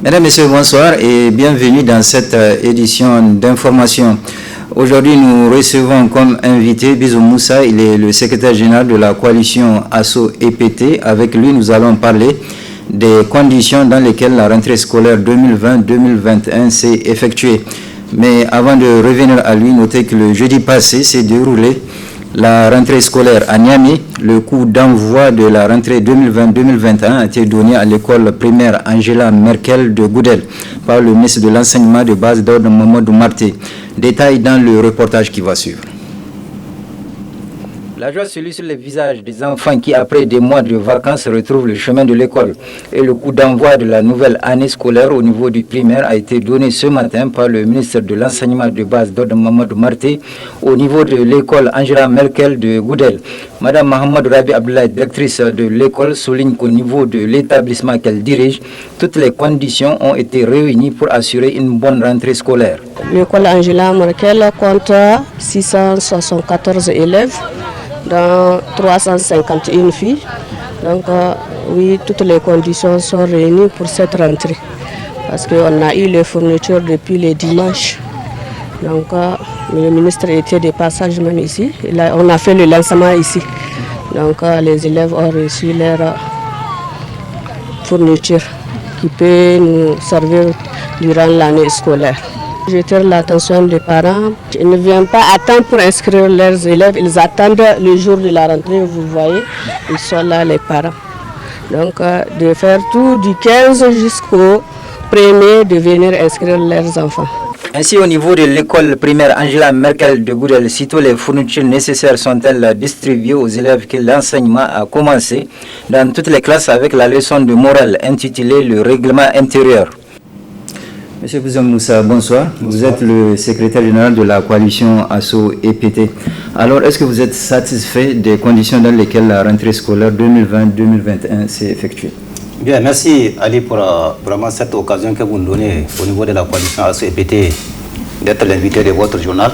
Mesdames, Messieurs, bonsoir et bienvenue dans cette édition d'information. Aujourd'hui, nous recevons comme invité Bizou Moussa, il est le secrétaire général de la coalition ASSO-EPT. Avec lui, nous allons parler des conditions dans lesquelles la rentrée scolaire 2020-2021 s'est effectuée. Mais avant de revenir à lui, notez que le jeudi passé s'est déroulé la rentrée scolaire à Niamey. Le coup d'envoi de la rentrée 2020-2021 a été donné à l'école primaire Angela Merkel de Goudel par le ministre de l'enseignement de base Daouda Mamadou Marté. Détail dans le reportage qui va suivre. La joie se lit sur les visages des enfants qui, après des mois de vacances, retrouvent le chemin de l'école. Et le coup d'envoi de la nouvelle année scolaire au niveau du primaire a été donné ce matin par le ministre de l'enseignement de base Daouda Mamadou Marté au niveau de l'école Angela Merkel de Goudel. Madame Mahamadou Rabi Abdoulaye, directrice de l'école, souligne qu'au niveau de l'établissement qu'elle dirige, toutes les conditions ont été réunies pour assurer une bonne rentrée scolaire. L'école Angela Merkel compte 674 élèves, dans 351 filles. Donc oui, toutes les conditions sont réunies pour cette rentrée. Parce qu'on a eu les fournitures depuis les dimanches. Donc le ministre était de passage même ici. On a fait le lancement ici. Donc les élèves ont reçu leur fourniture qui peut nous servir durant l'année scolaire. J'attire l'attention des parents. Ils ne viennent pas à temps pour inscrire leurs élèves. Ils attendent le jour de la rentrée, vous voyez. Ils sont là, les parents. Donc, de faire tout du 15 jusqu'au 1er de venir inscrire leurs enfants. Ainsi, au niveau de l'école primaire Angela Merkel de Goudel, sitôt les fournitures nécessaires sont-elles distribuées aux élèves que l'enseignement a commencé dans toutes les classes avec la leçon de morale intitulée « Le règlement intérieur ». Monsieur Bizou Moussa, bonsoir. Vous êtes le secrétaire général de la coalition ASSO-EPT. Alors, est-ce que vous êtes satisfait des conditions dans lesquelles la rentrée scolaire 2020-2021 s'est effectuée? Bien, merci Ali pour vraiment cette occasion que vous nous donnez au niveau de la coalition ASSO-EPT d'être l'invité de votre journal.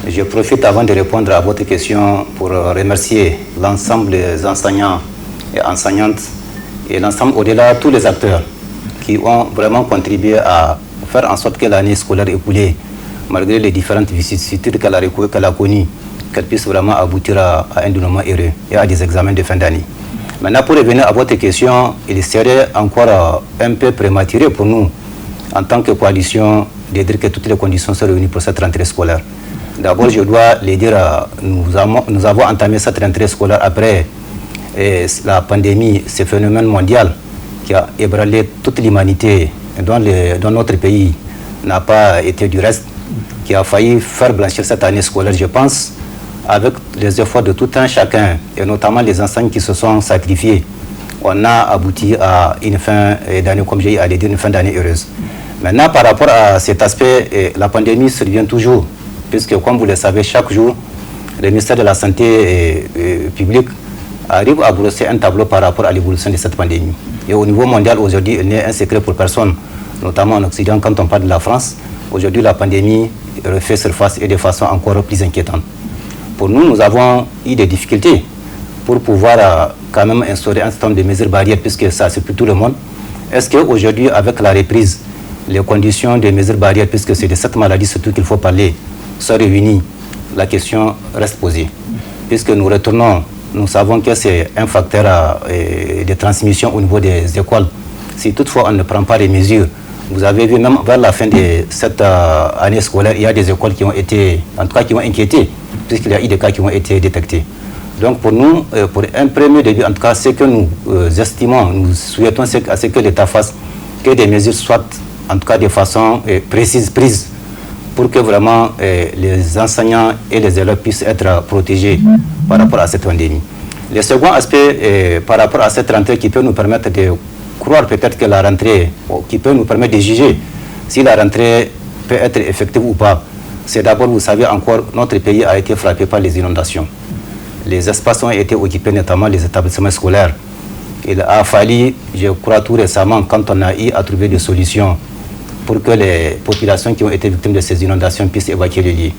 Je profite avant de répondre à votre question pour remercier l'ensemble des enseignants et enseignantes et l'ensemble au-delà tous les acteurs qui ont vraiment contribué à faire en sorte que l'année scolaire écoulée, malgré les différentes vicissitudes qu'elle a connues, qu'elle puisse vraiment aboutir à un dénouement heureux et à des examens de fin d'année. Maintenant, pour revenir à votre question, il serait encore un peu prématuré pour nous, en tant que coalition, de dire que toutes les conditions sont réunies pour cette rentrée scolaire. D'abord, je dois le dire, nous avons entamé cette rentrée scolaire après la pandémie, ce phénomène mondial qui a ébranlé toute l'humanité, dont notre pays n'a pas été du reste, qui a failli faire blanchir cette année scolaire, je pense, avec les efforts de tout un chacun, et notamment les enseignants qui se sont sacrifiés. On a abouti à une fin d'année, comme j'ai dit, une fin d'année heureuse. Maintenant, par rapport à cet aspect, la pandémie survient toujours, puisque, comme vous le savez, chaque jour, le ministère de la Santé publique arrive à brosser un tableau par rapport à l'évolution de cette pandémie. Et au niveau mondial, aujourd'hui, il n'est un secret pour personne, notamment en Occident, quand on parle de la France. Aujourd'hui, la pandémie refait surface et de façon encore plus inquiétante. Pour nous, nous avons eu des difficultés pour pouvoir quand même instaurer un certain nombre de mesures barrières, puisque ça, c'est pour tout le monde. Est-ce qu'aujourd'hui, avec la reprise, les conditions des mesures barrières, puisque c'est de cette maladie surtout qu'il faut parler, sont réunies? La question reste posée. Puisque nous retournons, nous savons que c'est un facteur de transmission au niveau des écoles. Si toutefois on ne prend pas les mesures, vous avez vu même vers la fin de cette année scolaire, il y a des écoles qui ont été, en tout cas qui ont inquiété, puisqu'il y a eu des cas qui ont été détectés. Donc pour nous, pour un premier début, en tout cas, ce que nous estimons, nous souhaitons à ce que l'État fasse, que des mesures soient, en tout cas de façon précise, prises, pour que vraiment les enseignants et les élèves puissent être protégés par rapport à cette pandémie. Le second aspect par rapport à cette rentrée qui peut nous permettre de croire peut-être que la rentrée, qui peut nous permettre de juger si la rentrée peut être effective ou pas, c'est d'abord, vous savez encore, notre pays a été frappé par les inondations. Les espaces ont été occupés, notamment les établissements scolaires. Il a fallu, je crois tout récemment, quand on a eu à trouver des solutions pour que les populations qui ont été victimes de ces inondations puissent évacuer les lieux.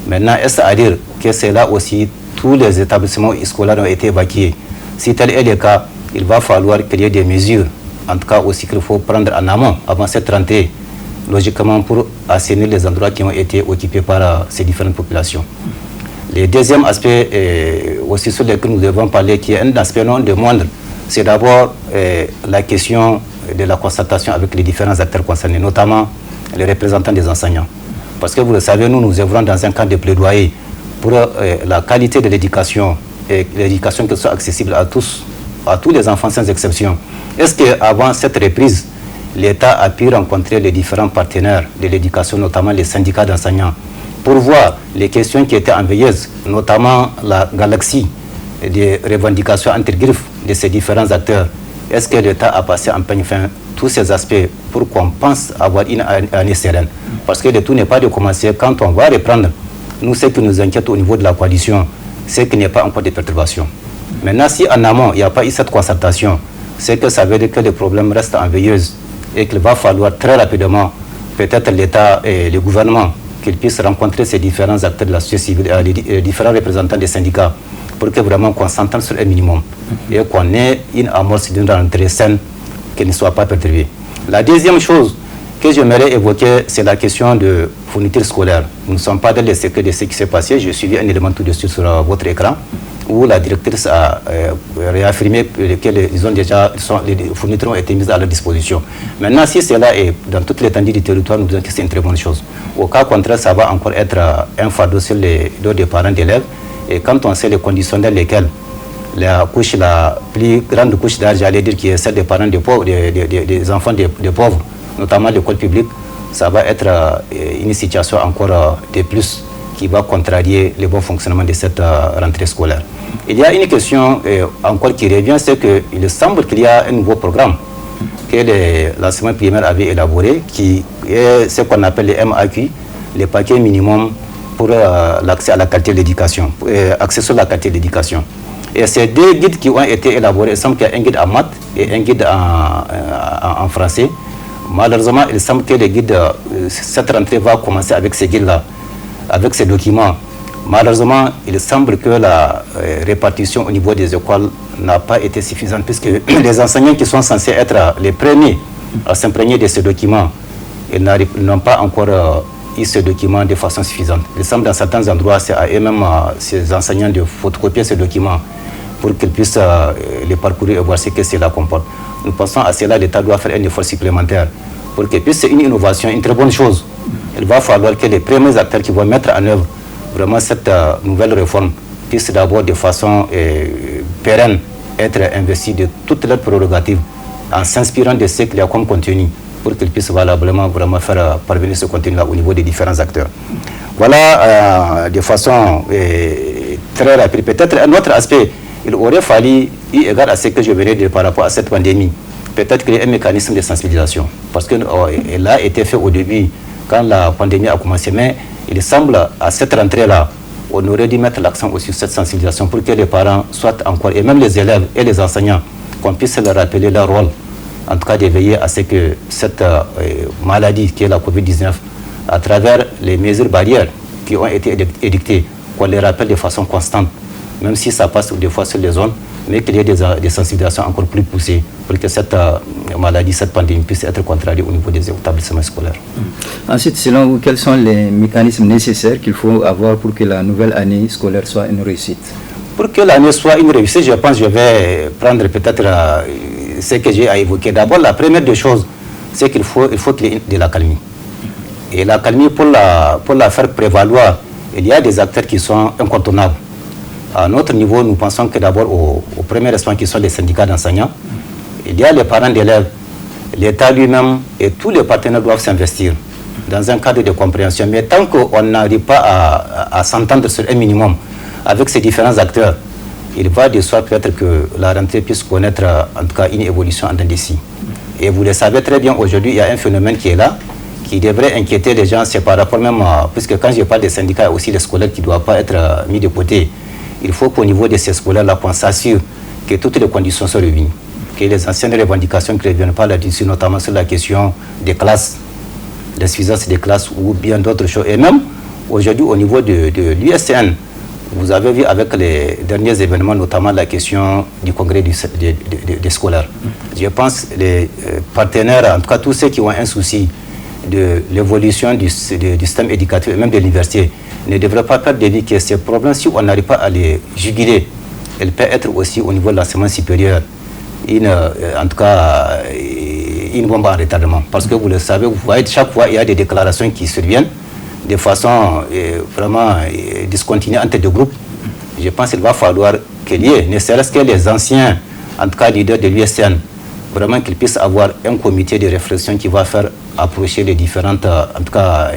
Maintenant, est-ce à dire que c'est là aussi tous les établissements scolaires ont été évacués? Si tel est le cas, il va falloir qu'il y ait des mesures, en tout cas aussi qu'il faut prendre en amont avant cette rentrée, logiquement pour assainir les endroits qui ont été occupés par ces différentes populations. Le deuxième aspect aussi sur lequel nous devons parler, qui est un aspect non de moindre, c'est d'abord la question de la concertation avec les différents acteurs concernés, notamment les représentants des enseignants. Parce que vous le savez, nous œuvrons dans un cadre de plaidoyer pour la qualité de l'éducation et l'éducation qui soit accessible à tous les enfants sans exception. Est-ce qu'avant cette reprise, l'État a pu rencontrer les différents partenaires de l'éducation, notamment les syndicats d'enseignants, pour voir les questions qui étaient en veilleuse, notamment la galaxie des revendications entre griffes de ces différents acteurs? Est-ce que l'État a passé en peigne fin tous ces aspects pour qu'on pense avoir une année sereine? Parce que le tout n'est pas de commencer quand on va reprendre. Nous, ce qui nous inquiète au niveau de la coalition, c'est qu'il n'y a pas encore de perturbations. Maintenant, si en amont, il n'y a pas eu cette concertation, c'est que ça veut dire que le problème reste en veilleuse et qu'il va falloir très rapidement, peut-être l'État et le gouvernement, qu'ils puissent rencontrer ces différents acteurs de la société civile, les différents représentants des syndicats, pour que vraiment qu'on s'entende sur un minimum et qu'on ait une amorce d'une rentrée saine qui ne soit pas perturbée. La deuxième chose que j'aimerais évoquer, c'est la question de fourniture scolaire. Nous ne sommes pas dans les secrets de ce qui s'est passé. J'ai suivi un élément tout de suite sur votre écran où la directrice a réaffirmé que les fournitures ont été mises à leur disposition. Maintenant, si cela est dans toute l'étendue du territoire, nous disons que c'est une très bonne chose. Au cas contraire, ça va encore être un fardeau sur les dos des parents d'élèves. Et quand on sait les conditions dans lesquelles la plus grande couche d'âge, j'allais dire, qui est celle des parents des pauvres, des enfants des pauvres, notamment l'école publique, ça va être une situation encore de plus qui va contrarier le bon fonctionnement de cette rentrée scolaire. Il y a une question encore qui revient, c'est qu'il semble qu'il y a un nouveau programme que l'enseignement primaire avait élaboré, qui est ce qu'on appelle les MAQ, les paquets minimums pour l'accès à la qualité de l'éducation, accès sur la qualité de l'éducation. Et ces deux guides qui ont été élaborés, il semble qu'il y a un guide en maths et un guide en français. Malheureusement, il semble que les guides, cette rentrée va commencer avec ces guides-là, avec ces documents. Malheureusement, il semble que la répartition au niveau des écoles n'a pas été suffisante, puisque les enseignants qui sont censés être les premiers à s'imprégner de ces documents, ils n'ont pas encore eu ces documents de façon suffisante. Il semble dans certains endroits, c'est à eux-mêmes, ces enseignants, de photocopier ces documents pour qu'ils puissent les parcourir et voir ce que cela comporte. Nous pensons à cela, l'État doit faire un effort supplémentaire pour que, puisque c'est une innovation, une très bonne chose. Il va falloir que les premiers acteurs qui vont mettre en œuvre vraiment cette nouvelle réforme puissent d'abord de façon pérenne être investis de toutes leurs prérogatives en s'inspirant de ce qu'il y a comme contenu pour qu'ils puissent valablement vraiment faire parvenir ce contenu-là au niveau des différents acteurs. Voilà de façon très rapide. Peut-être un autre aspect, il aurait fallu, eu égard à ce que je venais de dire par rapport à cette pandémie, peut-être qu'il y ait un mécanisme de sensibilisation. Parce que là a été fait au début, quand la pandémie a commencé. Mais il semble, à cette rentrée-là, on aurait dû mettre l'accent aussi sur cette sensibilisation pour que les parents soient encore, et même les élèves et les enseignants, qu'on puisse leur rappeler leur rôle, en tout cas de veiller à ce que cette maladie qui est la Covid-19, à travers les mesures barrières qui ont été édictées, qu'on les rappelle de façon constante, même si ça passe des fois sur les zones, mais qu'il y ait des sensibilisations encore plus poussées pour que cette maladie, cette pandémie puisse être contrariée au niveau des établissements scolaires. Ensuite, selon vous, quels sont les mécanismes nécessaires qu'il faut avoir pour que la nouvelle année scolaire soit une réussite? Pour que l'année soit une réussite, je pense que je vais prendre peut-être ce que j'ai à évoquer. D'abord, la première des choses, c'est qu'il faut qu'il y ait de l'accalmie. Et l'accalmie, pour la faire prévaloir, il y a des acteurs qui sont incontournables. À notre niveau, nous pensons que d'abord aux premiers responsables qui sont les syndicats d'enseignants, il y a les parents d'élèves, l'État lui-même et tous les partenaires doivent s'investir dans un cadre de compréhension. Mais tant qu'on n'arrive pas à s'entendre sur un minimum avec ces différents acteurs, il va de soi peut-être que la rentrée puisse connaître en tout cas une évolution en d'ici. Et vous le savez très bien, aujourd'hui, il y a un phénomène qui est là, qui devrait inquiéter les gens, c'est par rapport même puisque quand je parle des syndicats, il y a aussi les scolaires qui ne doivent pas être mis de côté. Il faut qu'au niveau de ces scolaires-là, qu'on s'assure que toutes les conditions sont réunies, que les anciennes revendications qui ne reviennent pas là-dessus, notamment sur la question des classes, l'insuffisance des classes ou bien d'autres choses. Et même aujourd'hui, au niveau de l'USN, Vous avez vu avec les derniers événements, notamment la question du congrès des scolaires. Je pense que les partenaires, en tout cas tous ceux qui ont un souci de l'évolution du système éducatif et même de l'université, ne devraient pas perdre de vue que ces problèmes, si on n'arrive pas à les juguler, elles peuvent être aussi au niveau de l'enseignement supérieur, en tout cas, une bombe en retardement. Parce que vous le savez, vous voyez, chaque fois, il y a des déclarations qui surviennent de façon vraiment discontinue entre deux groupes. Je pense qu'il va falloir qu'il y ait, ne serait-ce que les anciens, en tout cas leaders de l'USN, vraiment qu'ils puissent avoir un comité de réflexion qui va faire approcher les différentes, en tout cas,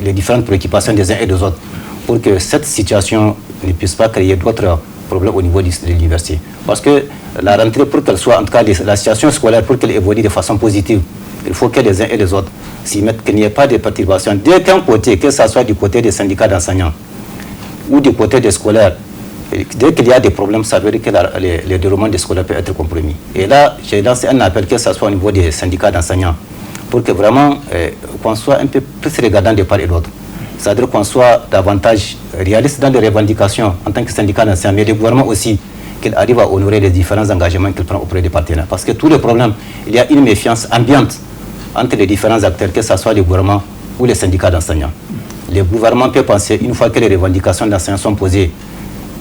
les différentes préoccupations des uns et des autres, pour que cette situation ne puisse pas créer d'autres problèmes au niveau de l'université. Parce que la rentrée, pour qu'elle soit, en tout cas, la situation scolaire, pour qu'elle évolue de façon positive, il faut que les uns et les autres s'y mettent, qu'il n'y ait pas de perturbations. Dès qu'un côté, que ce soit du côté des syndicats d'enseignants ou du côté des scolaires, dès qu'il y a des problèmes, ça veut dire que le déroulement des scolaires peut être compromis. Et là, j'ai lancé un appel, que ce soit au niveau des syndicats d'enseignants, pour que vraiment qu'on soit un peu plus regardant de part et d'autre. C'est-à-dire qu'on soit davantage réaliste dans les revendications en tant que syndicat d'enseignants, mais le gouvernement aussi, qu'il arrive à honorer les différents engagements qu'il prend auprès des partenaires. Parce que tous les problèmes, il y a une méfiance ambiante entre les différents acteurs, que ce soit le gouvernement ou les syndicats d'enseignants. Le gouvernement peut penser, une fois que les revendications d'enseignants sont posées,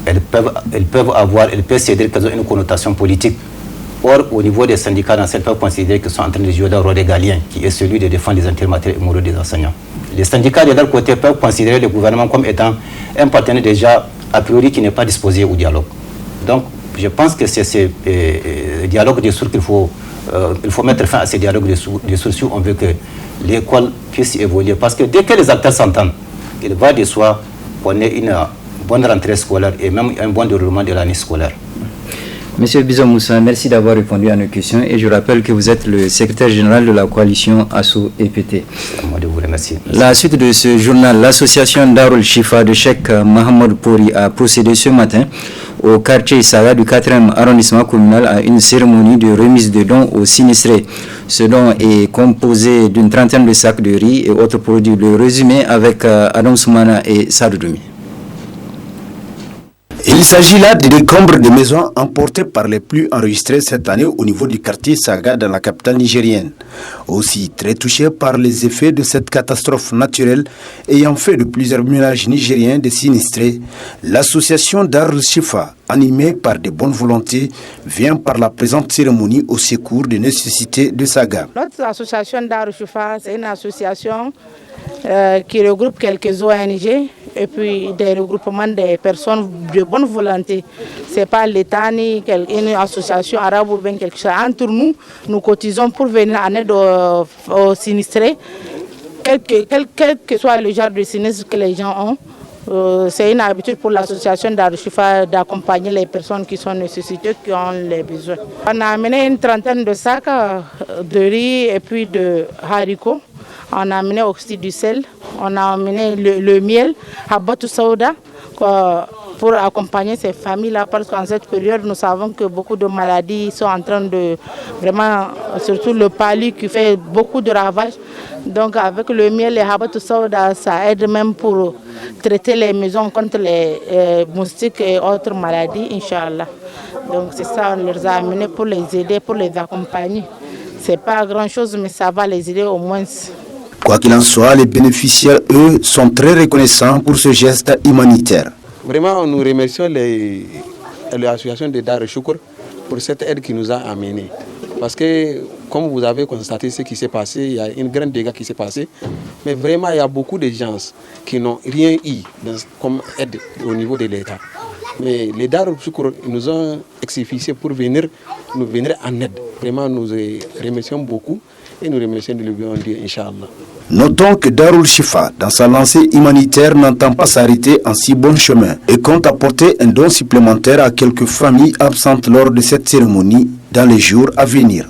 elles peuvent céder qu'elles ont une connotation politique. Or, au niveau des syndicats d'enseignants, ils peuvent considérer qu'ils sont en train de jouer leur rôle régalien, qui est celui de défendre les intérêts matériels et moraux des enseignants. Les syndicats de leur côté peuvent considérer le gouvernement comme étant un partenaire déjà, a priori, qui n'est pas disposé au dialogue. Donc, je pense que c'est ce dialogue de sourds qu'il faut mettre fin à ces dialogues de sourds si on veut que l'école puisse évoluer. Parce que dès que les acteurs s'entendent, il va de soi qu'on ait une bonne rentrée scolaire et même un bon déroulement de l'année scolaire. Monsieur Bizo Moussa, merci d'avoir répondu à nos questions et je rappelle que vous êtes le secrétaire général de la coalition ASSO-EPT. Moi de vous remercier. La suite de ce journal, l'association Darul Shifa de Cheikh Mohamed Pouri a procédé ce matin au quartier Saga du 4e arrondissement communal à une cérémonie de remise de dons aux sinistrés. Ce don est composé d'une trentaine de sacs de riz et autres produits. Le résumé avec Adam Soumana et Sadoumi. Il s'agit là des décombres de maisons emportées par les pluies enregistrées cette année au niveau du quartier Saga dans la capitale nigérienne. Aussi très touchés par les effets de cette catastrophe naturelle ayant fait de plusieurs ménages nigériens des sinistrés, l'association Darul Shifa, animée par de bonnes volontés, vient par la présente cérémonie au secours des nécessités de Saga. Notre association Darul Shifa, c'est une association qui regroupe quelques ONG et puis des regroupements des personnes de bonne volonté. Ce n'est pas l'État ni une association arabe ou bien quelque chose. Entre nous, nous cotisons pour venir en aide aux sinistrés, quel que soit le genre de sinistre que les gens ont. C'est une habitude pour l'association Darul Shifa d'accompagner les personnes qui sont nécessitées, qui ont les besoins. On a amené une trentaine de sacs de riz et puis de haricots. On a amené aussi du sel, on a amené le miel, Habatou Saouda, pour accompagner ces familles-là, parce qu'en cette période, nous savons que beaucoup de maladies sont en train de, vraiment, surtout le palu qui fait beaucoup de ravages. Donc avec le miel et Habatou Saouda, ça aide même pour traiter les maisons contre les moustiques et autres maladies, Inch'Allah. Donc c'est ça, on les a amenés pour les aider, pour les accompagner. C'est pas grand-chose, mais ça va les aider au moins. Quoi qu'il en soit, les bénéficiaires, eux, sont très reconnaissants pour ce geste humanitaire. Vraiment, nous remercions l'association de Darul Shifa pour cette aide qui nous a amenés. Parce que, comme vous avez constaté ce qui s'est passé, il y a une grande dégâts qui s'est passé. Mais vraiment, il y a beaucoup de gens qui n'ont rien eu comme aide au niveau de l'État. Mais les Darul Shifa nous ont exécuté pour nous venir en aide. Vraiment, nous remercions beaucoup et nous remercions de lui dire Inch'Allah. Notons que Darul Shifa, dans sa lancée humanitaire, n'entend pas s'arrêter en si bon chemin et compte apporter un don supplémentaire à quelques familles absentes lors de cette cérémonie dans les jours à venir.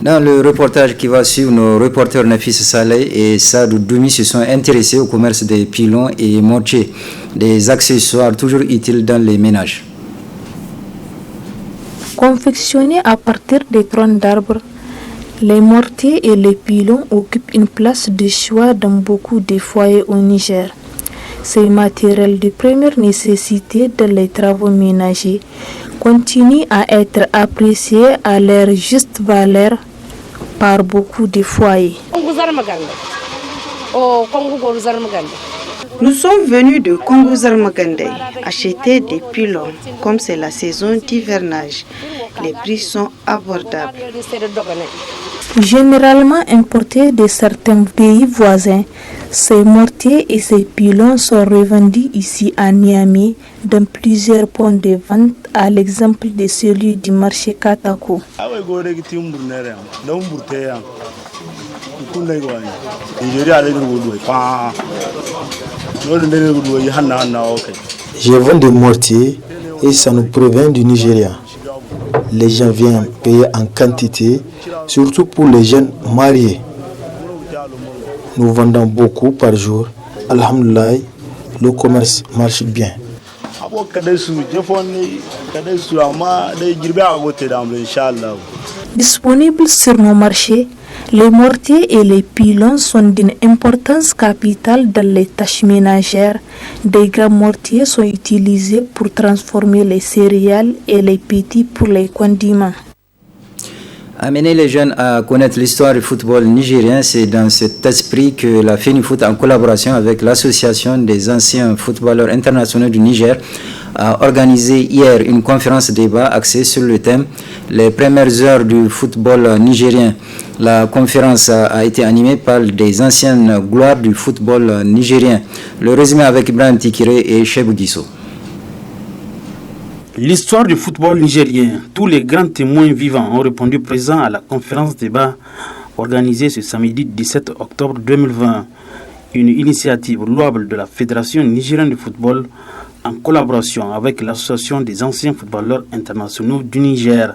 Dans le reportage qui va suivre, nos reporters Nafis Saleh et Sadou Doumi se sont intéressés au commerce des pilons et mortiers, des accessoires toujours utiles dans les ménages. Confectionnés à partir des troncs d'arbres, les mortiers et les pilons occupent une place de choix dans beaucoup de foyers au Niger. ces matériels de première nécessité dans les travaux ménagers continuent à être appréciés à leur juste valeur par beaucoup de foyers. Nous sommes venus de Congo-Zarmagandé acheter des pylônes. Comme c'est la saison d'hivernage, les prix sont abordables. Généralement importés de certains pays voisins, ces mortiers et ces pylônes sont revendus ici à Niamey dans plusieurs points de vente, à l'exemple de celui du marché Katako. Je vends des mortiers et ça nous provient du Nigeria. Les gens viennent payer en quantité, surtout pour les jeunes mariés. Nous vendons beaucoup par jour. Alhamdoulilah, le commerce marche bien. Disponibles sur nos marchés, les mortiers et les pylônes sont d'une importance capitale dans les tâches ménagères. Des grands mortiers sont utilisés pour transformer les céréales et les petits pour les condiments. Amener les jeunes à connaître l'histoire du football nigérien, c'est dans cet esprit que la FENIFOOT, en collaboration avec l'Association des anciens footballeurs internationaux du Niger, a organisé hier une conférence débat axée sur le thème « Les premières heures du football nigérien ». La conférence a été animée par des anciennes gloires du football nigérien. Le résumé avec Ibrahim Tikiré et Chebou Guissou. L'histoire du football nigérien. Tous les grands témoins vivants ont répondu présents à la conférence débat organisée ce samedi 17 octobre 2020. Une initiative louable de la Fédération nigérienne de football en collaboration avec l'Association des anciens footballeurs internationaux du Niger.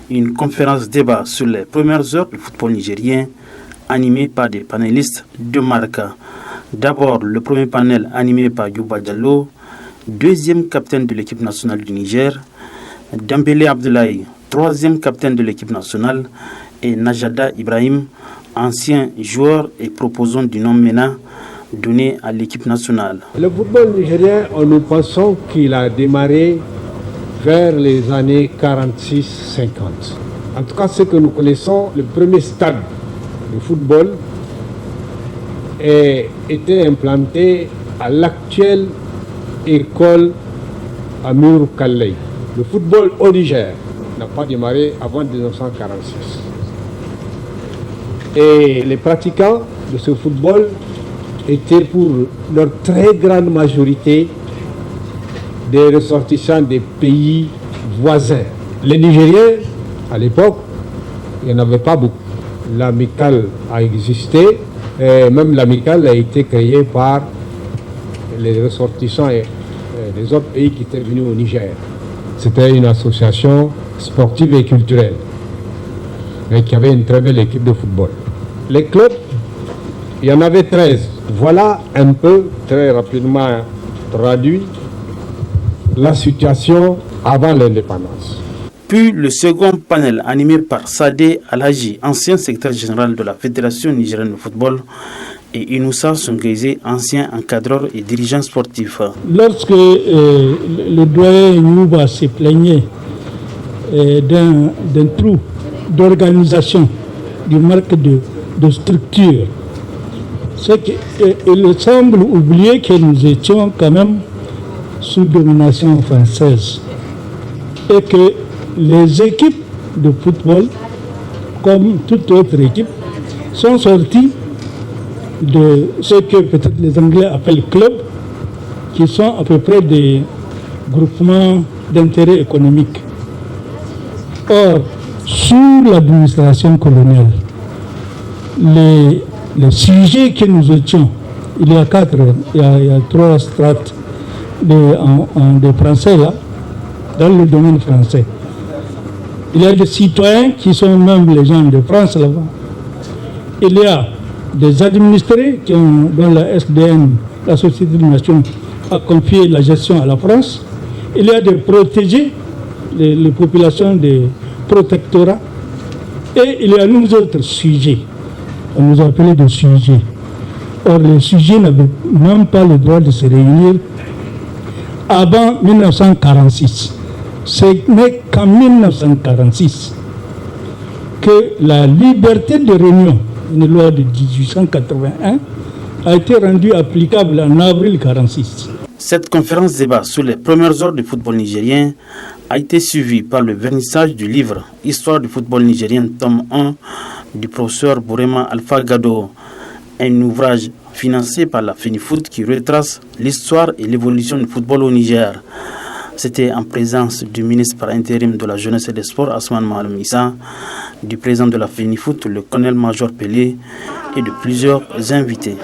Une conférence débat sur les premières heures du football nigérien animée par des panélistes de marque. D'abord, le premier panel animé par Youba Diallo, deuxième capitaine de l'équipe nationale du Niger, Dembélé Abdoulaye, troisième capitaine de l'équipe nationale, et Najada Ibrahim, ancien joueur et proposant du nom MENA donné à l'équipe nationale. Le football nigérien, nous pensons qu'il a démarré vers les années 46-50. En tout cas, ce que nous connaissons, le premier stade de football était implanté à l'actuelle école Amir Kalley. Le football au Niger n'a pas démarré avant 1946. Et les pratiquants de ce football étaient pour leur très grande majorité des ressortissants des pays voisins. Les Nigériens, à l'époque, il n'y en avait pas beaucoup. L'amicale a existé, et même l'amicale a été créée par les ressortissants des autres pays qui étaient venus au Niger. C'était une association sportive et culturelle, mais qui avait une très belle équipe de football. Les clubs, il y en avait 13. Voilà un peu, très rapidement traduit, la situation avant l'indépendance. Puis le second panel animé par Sadé Alhaji, ancien secrétaire général de la Fédération nigérienne de football, et Inoussa Songaizé, ancien encadreur et dirigeant sportif. Lorsque le doyen Youba se plaignait d'un trou d'organisation, du manque de structure, il semble oublier que nous étions quand même sous domination française et que les équipes de football, comme toute autre équipe, sont sorties de ce que peut-être les Anglais appellent clubs, qui sont à peu près des groupements d'intérêt économique. Or, sous l'administration coloniale, les sujets que nous étions, il y a 3 strates des Français là, dans le domaine français. Il y a des citoyens qui sont même les gens de France là-bas. Il y a des administrés dont la SDN, la Société des Nations, a confié la gestion à la France. Il y a des protégés, les populations des protectorats. Et il y a nous autres sujets. On nous appelait des sujets. Or, les sujets n'avaient même pas le droit de se réunir avant 1946. Ce n'est qu'en 1946 que la liberté de réunion, une loi de 1881, a été rendue applicable en avril 1946. Cette conférence débat sur les premières heures du football nigérien a été suivie par le vernissage du livre Histoire du football nigérien, tome 1 du professeur Bourema Alpha Gado, un ouvrage financé par la FENIFOOT qui retrace l'histoire et l'évolution du football au Niger. C'était en présence du ministre par intérim de la Jeunesse et des Sports, Asman Mahalem Issa, du président de la FENIFOOT, le colonel-major Pelé, et de plusieurs invités.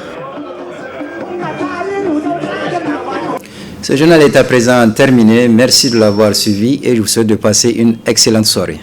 Ce journal est à présent terminé. Merci de l'avoir suivi et je vous souhaite de passer une excellente soirée.